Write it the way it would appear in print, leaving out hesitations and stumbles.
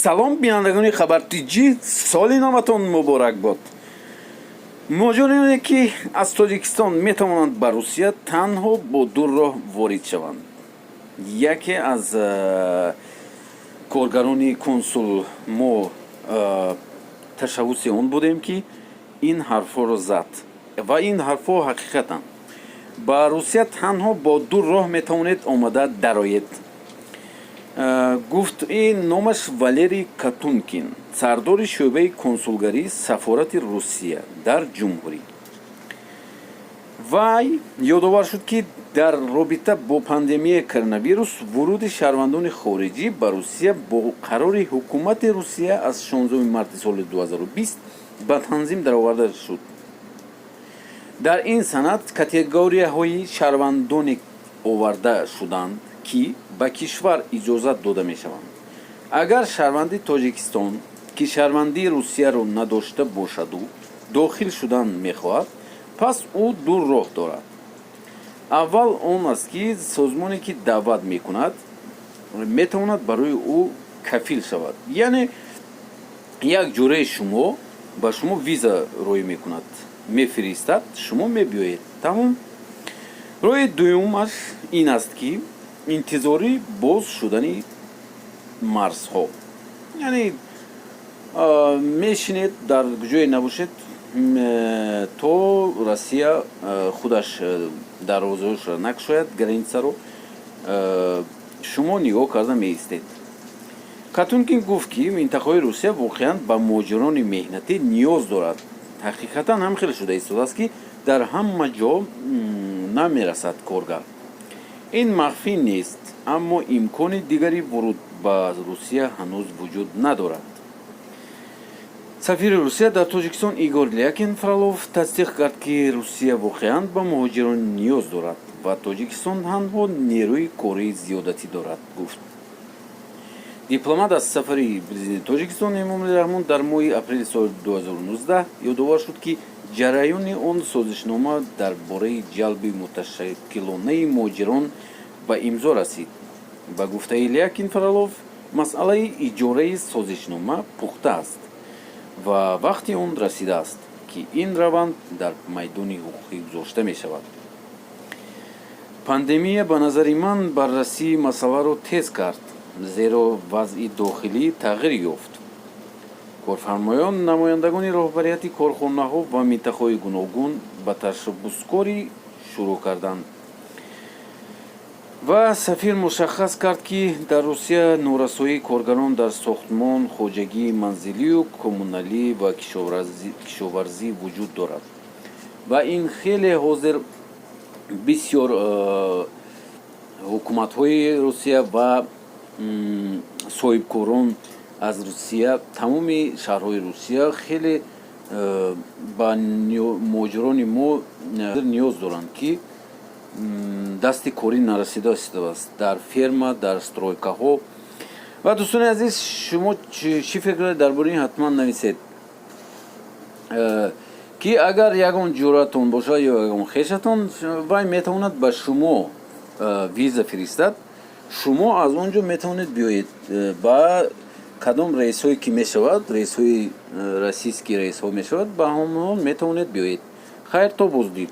салом бинандагони хабартиҷӣ, соли наватон муборак бод. Муҳоҷироне ки аз Тоҷикистон метавонанд ба Русия танҳо бо ду роҳ ворид шаванд. Яке аз коргарони консул мо ташаббуси он будем ки ин ҳарфҳоро зад ва ин ҳарфҳо ҳақиқатанд. Ба Русия танҳо бо ду роҳ метавонед омада дароед. гуфт ин номаш Валерий Катункин, сардори шӯъбаи консулгарии сафорати Русия дар ҷумҳурӣ. Вай ёдовар шуд ки дар робита бо пандемияи коронавирус вуруди шаҳрвандони хориҷӣ ба Русия бо қарори ҳукумати Русия аз 16 марти соли 2020 ба танзим дароварда шуд. дар ин санад категорияҳои шаҳрвандоне оварда шуданд ки ба кишвар иҷозат дода мешаванд. Агар шаҳрванди Тоҷикистон ки шаҳрвандии Русияро надошта бошаду дохил шудан мехоҳад, пас ӯ ду роҳ дорад. аввал он аст ки созмоне ки даъват мекунад метавонад барои ӯ кафил шавад, яъне як ҷураи шумо ба шумо виза рӯй мекунад, мефиристад, шумо мебиёед. Тамом. роҳи дуюмаш ин аст ки интизори боз шудани марзҳо, яъне мешинед дар ҷое набошед то Россия худаш дарвозаҳояшро накушояд, границаро шумо нигоҳ карда меистед. Катункин гуфт ки минтақаҳои Русия воқеан ба муҳоҷирони меҳнатӣ ниёз дорад. ҳақиқатан ҳам хеле шуда истодааст ки дар ҳама ҷо намерасад коргар. ин махфӣ нест, аммо имкони дигари вуруд ба Русия ҳанӯз вуҷуд надорад. сафири Русия дар Тоҷикистон Игор Лякин Фролов тасдиқ кард ки Русия воқеан ба муҳоҷирон ниёз дорад ва Тоҷикистон танҳо нерӯи кории зиёдатӣ дорад, гуфт. дипломат аз сафари президенти Тоҷикистон Эмомали Раҳмон дар моҳи апрели соли 2019 ёдовар шуд ки ҷараёни он созишнома дар бораи ҷалби муташаккилонаи муҳоҷирон ба имзо расид. ба гуфтаи Лякин Фролов, масъалаи иҷораи созишнома пухта аст ва вақти он расидааст ки ин раванд дар майдони ҳуқуқӣ гузошта мешавад. пандемия ба назари ман баррасии масъаларо тез кард, зеро вазъи дохилӣ тағйир ёфт. корфармоён, намояндагони роҳбарияти корхонаҳо ва минтақаҳои гуногун ба ташаббускорӣ шурӯъ карданд. ва сафир мушаххас кард ки дар Русия норасоии коргарон дар сохтмон, хоҷагии манзилию коммуналӣ ва кишоварзӣ вуҷуд дорад. ва ин хеле ҳозир бисёр ҳукуматҳои Русия ва соҳибкорон аз Русия, тамоми шаҳрҳои Русия хеле ба муҳоҷирони мо ниёз доранд ки дасти корӣ нарасида истодааст дар ферма, дар стройкаҳо. ва дӯстони азиз, шумо чӣ фикр каред дар бораи ин ҳатман нависед ки агар ягон ҷуратон бошад ё ягон хешатон, вай метавонад ба шумо виза фиристад, шумо аз он ҷо метавонед биёед ба кадом раисҳое ки мешавад, раисҳои российские раисҳо мешавад, ба ҳамон метавонед биёед. хайр, то боздид.